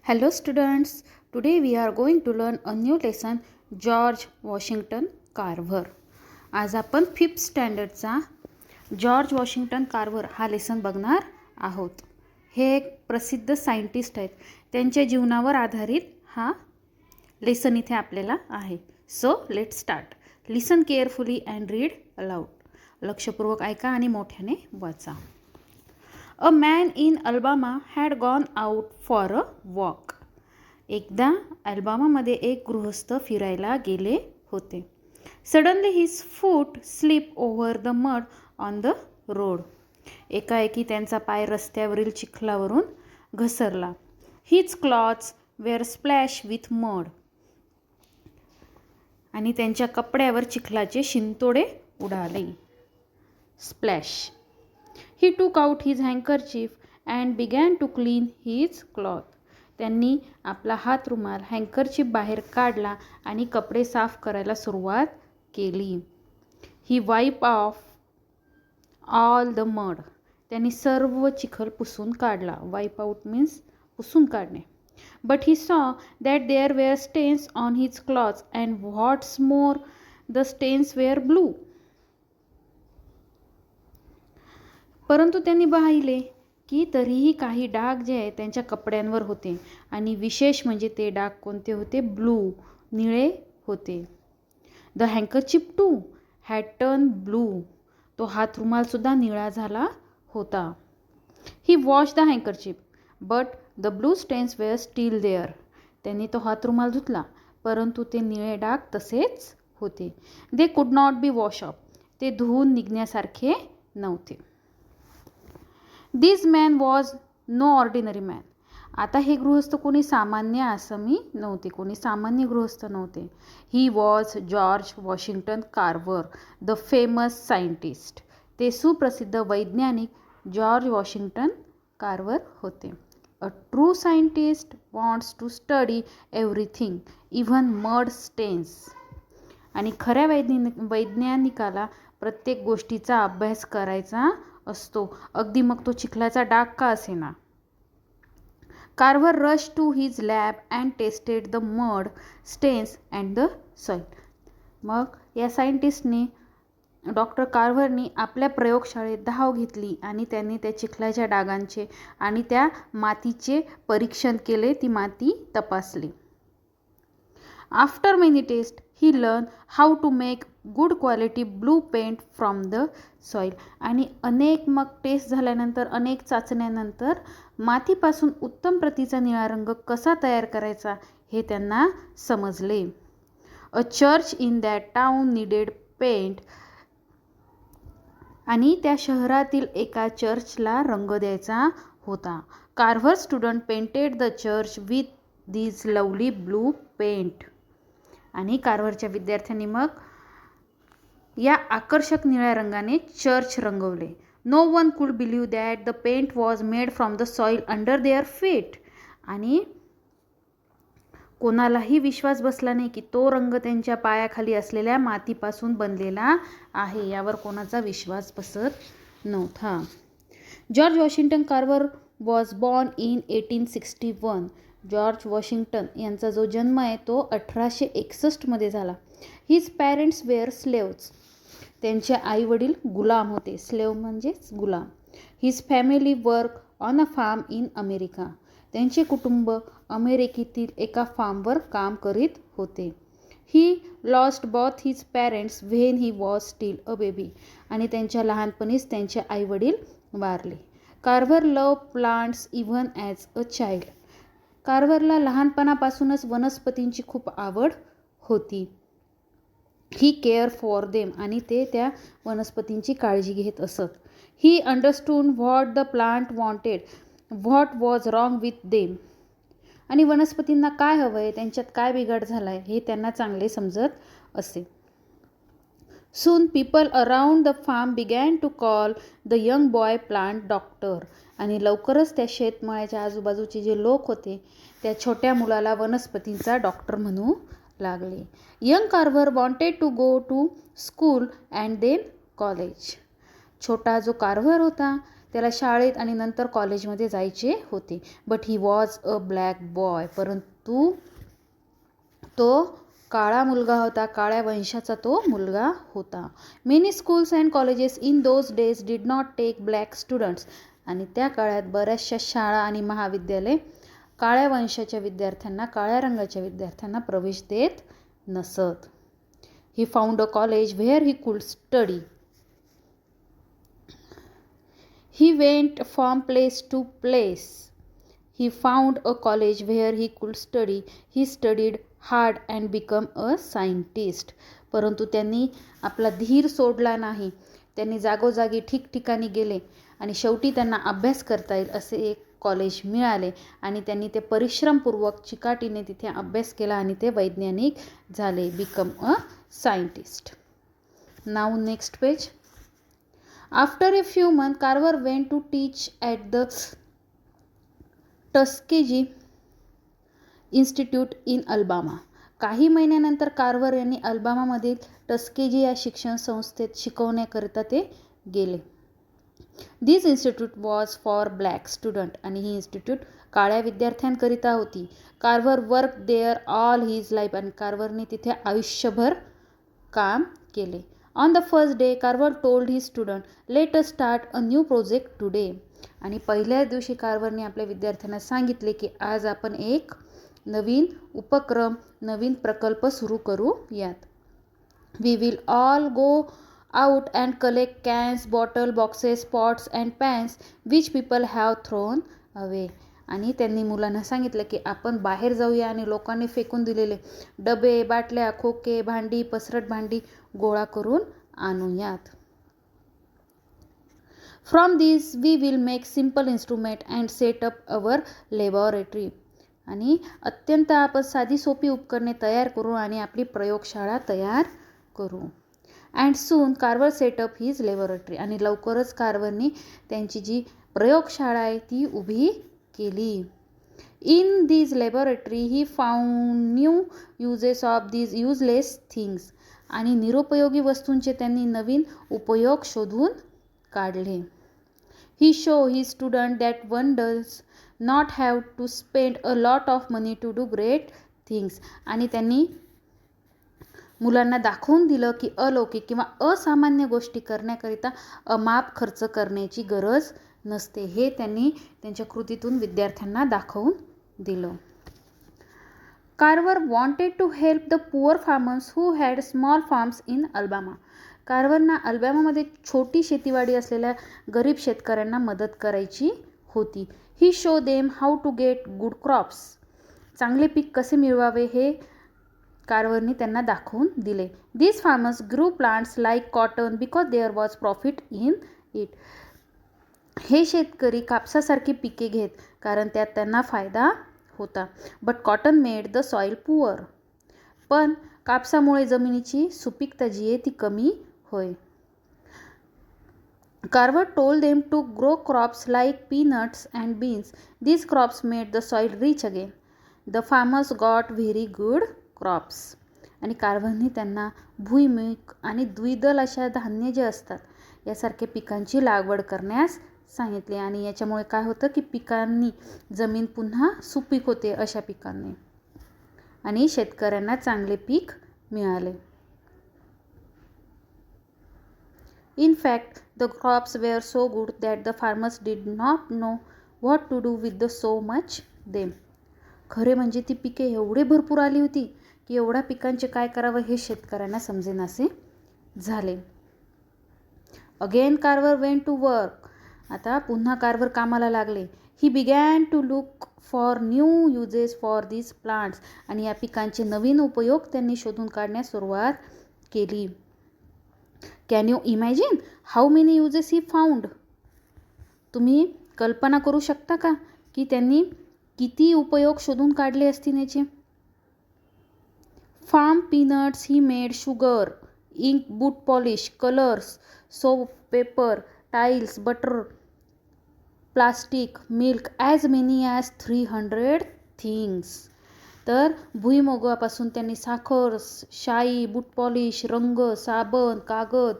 Hello students, today we are going to learn a new lesson George Washington Carver. आज आपण 5th स्टँडर्डचा George Washington Carver हा lesson बघणार आहोत. हे एक प्रसिद्ध सायंटिस्ट आहेत. त्यांच्या जीवनावर आधारित हा लेसन इथे आपल्याला आहे. So let start. Listen carefully and read aloud. लक्षपूर्वक ऐका आणि मोठ्याने वाचा. A man in Alabama had gone out for a walk. एकदा अल्बामामध्ये एक गृहस्थ फिरायला गेले होते. Suddenly his foot slipped over the mud on the road. एकाएकी त्यांचा पाय रस्त्यावरील चिखलावरून घसरला. His clothes were splashed with mud. आणि त्यांच्या कपड्यावर चिखलाचे शिंतोडे उडाले. Splash. He took out his handkerchief and began to clean his cloth. त्यांनी आपला हात रुमाल हँकरचीफ बाहेर काढला आणि कपडे साफ करायला सुरुवात केली. He wiped off all the mud. त्यांनी सर्व चिखल पुसून काढला. Wipe out means पुसून काढणे. But he saw that there were stains on his clothes and what's more, the stains were blue. परंतु त्यांनी पाहिले की तरीही काही डाग जे आहेत त्यांच्या कपड्यांवर होते आणि विशेष म्हणजे ते डाग कोणते होते? ब्लू, निळे होते. The handkerchief to had turn blue. तो हात रुमालसुद्धा निळा झाला होता. He wash the handkerchief but the blue stains were still there. त्यांनी तो हात रुमाल धुतला परंतु ते निळे डाग तसेच होते. They could not be wash up. ते धुवून निघण्यासारखे नव्हते. This man was no ordinary man. आता हे गृहस्थ कोणी सामान्य आसामी नव्हते, कोणी सामान्य गृहस्थ नव्हते. He was George Washington Carver, the famous scientist. ते सुप्रसिद्ध वैज्ञानिक जॉर्ज वॉशिंग्टन कार्व्हर होते. A true scientist wants to study everything, even mud stains. आणि खऱ्या वैज्ञानिकाला प्रत्येक गोष्टीचा अभ्यास करायचा असतो, अगदी मग तो चिखलाचा डाग का असेना. Carver rush to his lab and tested the mud stains and the soil. मग या सायंटिस्टने डॉक्टर कार्व्हरनी आपल्या प्रयोगशाळेत धाव घेतली आणि त्यांनी त्या चिखलाच्या डागांचे आणि त्या मातीचे परीक्षण केले, ती माती तपासली. After many test he learn how to make good quality blue paint from the soil. आणि अनेक मग टेस्ट झाल्यानंतर, अनेक चाचण्यानंतर मातीपासून उत्तम प्रतीचा निळा रंग कसा तयार करायचा हे त्यांना समजले. A church in that town needed paint. आणि त्या शहरातील एका चर्चला रंग द्यायचा होता. Carver student painted the church with these lovely blue paint. आणि कार्व्हरच्या विद्यार्थ्यांनी मग या आकर्षक निळ्या रंगाने चर्च रंगवले. No one could believe that the paint was made from the soil under their feet. आणि कोणालाही विश्वास बसला नाही की तो रंग त्यांच्या पायाखाली असलेल्या मातीपासून बनलेला आहे. यावर कोणाचा विश्वास बसत नव्हता. George Washington Carver was born in 1861. George Washington यांचा जो जन्म आहे तो 1861 झाला. His parents were slaves. त्यांचे आई वडील गुलाम होते. स्लेव म्हणजेच गुलाम. His family work on a farm in America. त्यांचे कुटुंब अमेरिकेतील एका फार्मवर काम करीत होते. He lost both his parents when he was still a baby. आणि त्यांच्या लहानपणीच त्यांचे आई वडील वारले. Carver love plants even as a child. कार्व्हरला लहानपणापासूनच वनस्पतींची खूप आवड होती. He care for them. आणि ते त्या वनस्पतींची काळजी घेत असत. He understood what the plant wanted, what was wrong with them. आणि वनस्पतींना काय हवं आहे, त्यांच्यात काय बिघाड झाला आहे हे त्यांना चांगले समजत असे. Soon people around the farm began to call the young boy plant doctor. आणि लवकरच त्या शेतमाळ्याच्या आजूबाजूचे जे लोक होते त्या छोट्या मुलाला वनस्पतींचा डॉक्टर म्हणू लागले. Young Carver wanted to go to school and then college. छोटा जो कार्व्हर होता त्याला शाळेत आणि नंतर कॉलेजमध्ये जायचे होते. But he was a black boy, परंतु तो काळा मुलगा होता, काळ्या वंशाचा तो मुलगा होता. Many schools and colleges in those days did not take black students, आणि त्या काळात बऱ्याचशा शाळा आणि महाविद्यालय काळ्या वंशाच्या विद्यार्थ्यांना, काळ्या रंगाच्या विद्यार्थ्यांना प्रवेश देत नसत. He found a college where he could study. He went from place to place. He found a college where he could study. He studied hard and became a scientist. परंतु त्यांनी आपला धीर सोडला नाही. त्यांनी जागोजागी ठिकठिकाणी गेले आणि शेवटी त्यांना अभ्यास करता येईल असे एक कॉलेज मिळाले आणि त्यांनी ते परिश्रमपूर्वक चिकाटीने तिथे अभ्यास केला आणि ते वैज्ञानिक झाले. Become a scientist. Now next page. After a few months, Carver went to teach at the Tuskegee Institute in Alabama. काही महिन्यानंतर कार्वर यांनी अल्बामामधील टस्केजी या शिक्षण संस्थेत शिकवण्याकरिता ते गेले. This institute was for black student, आणि ही इन्स्टिट्यूट काळ्या विद्यार्थ्यांकरिता होती. Carver work there all his life, आणि कार्वरने तिथे आयुष्यभर काम केले. On the first day Carver told he student, let us start a new project today. आणि पहिल्याच दिवशी कार्वरने आपल्या विद्यार्थ्यांना सांगितले की आज आपण एक नवीन उपक्रम, नवीन प्रकल्प सुरू करूयात. We will all go out and collect cans, bottle, boxes, pots and pans which people have thrown away. आणि त्यांनी मुलांना सांगितलं की आपण बाहेर जाऊया आणि लोकांनी फेकून दिलेले डबे, बाटल्या, खोके, भांडी, पसरट भांडी गोळा करून आणूयात. From this we will make simple instrument and set up our laboratory. आणि अत्यंत आपण साधी सोपी उपकरणे तयार करू आणि आपली प्रयोगशाळा तयार करू. And soon Carver setup his laboratory. आणि लवकरच कार्वरनी त्यांची जी प्रयोगशाळा आहे ती उभी केली. In this laboratory he found new uses of this useless things. आणि निरुपयोगी वस्तूंचे त्यांनी नवीन उपयोग शोधून काढले. He show he student that one does not have to spend a lot of money to do great things. आणि त्यांनी मुलांना दाखवून दिलं की अलौकिक किंवा असामान्य गोष्टी करण्याकरिता अमाप खर्च करण्याची गरज नसते. हे त्यांनी त्यांच्या कृतीतून विद्यार्थ्यांना दाखवून दिलं. Carver wanted to help the poor farmers who had small farms in Alabama. कार्वरना अल्बामामध्ये छोटी शेतीवाडी असलेल्या गरीब शेतकऱ्यांना मदत करायची होती. He show them how to get good crops. चांगले पीक कसे मिळवावे हे कार्वरनी त्यांना दाखवून दिले. This farmers grow plants like cotton because there was profit in it. हे शेतकरी कापसासारखी पिके घेत कारण त्यात त्यांना फायदा होता. But cotton made the soil poor. पण कापसामुळे जमिनीची सुपीकता जी आहे ती कमी होय. Carver told them to grow crops like peanuts and beans. This crops made the soil rich again. The farmers got very good crops. आणि कार्वरनी त्यांना भुईमुग आणि द्विदल अशा धान्य जे असतात यासारख्या पिकांची लागवड करण्यास सांगितले. आणि याच्यामुळे काय होतं की पिकांनी जमीन पुन्हा सुपीक होते अशा पिकांनी, आणि शेतकऱ्यांना चांगले पीक मिळाले. In fact the crops were so good that the farmers did not know what to do with the so much them. खरे म्हणजे ती पिके एवढे भरपूर आली होती की एवढ्या पिकांचे काय करावं हे शेतकऱ्यांना समजेनासे झाले. Again Carver went to work. आता पुन्हा कार्वर कामाला लागले. He began to look for new uses for this plants. आणि या पिकांचे नवीन उपयोग त्यांनी शोधून काढण्यास सुरुवात केली. Can you imagine how many uses he found. तुम्ही कल्पना करू शकता का की त्यांनी किती उपयोग शोधून काढले असतील याचे. Farm peanuts he made sugar, ink, boot polish, colours, soap, paper, tiles, butter, plastic, milk, as many as 300 things. तर भुईमुगापासून त्यांनी साखर, शाई, बूट पॉलिश, रंग, साबण, कागद,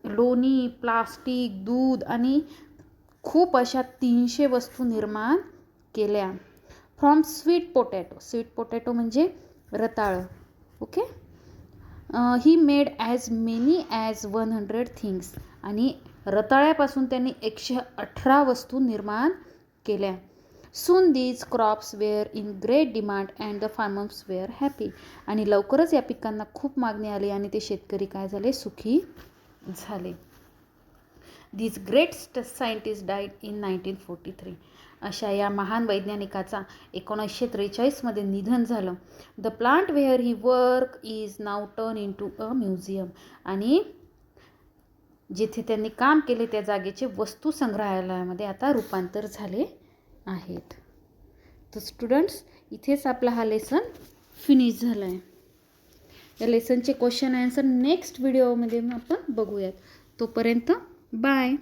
लोणी, प्लास्टिक, दूध आणि खूप अशा 300 वस्तू निर्माण केल्या. फ्रॉम स्वीट पोटॅटो म्हणजे रताळं. Okay. He made as many as 100 things. आणि रताळ्यापासून त्यांनी 118 वस्तू निर्माण केल्या. Soon these crops were in great demand and the farmers were happy. आणि लवकरच या पिकांना खूप मागणी आली आणि ते शेतकरी काय झाले, सुखी झाले. These great scientists died in 1943. अशा या महान वैज्ञानिकाचा 1943 निधन झालं. The plant where he work is now turn into a museum. आणि जिथे त्यांनी काम केले त्या जागेचे वस्तू संग्रहालयामध्ये आता रूपांतर झाले आहेत. तर स्टुडंट्स, इथेच आपला हा लेसन फिनिश झाला आहे. या लेसनचे क्वेश्चन आन्सर नेक्स्ट व्हिडिओमध्ये आपण बघूयात. तोपर्यंत बाय.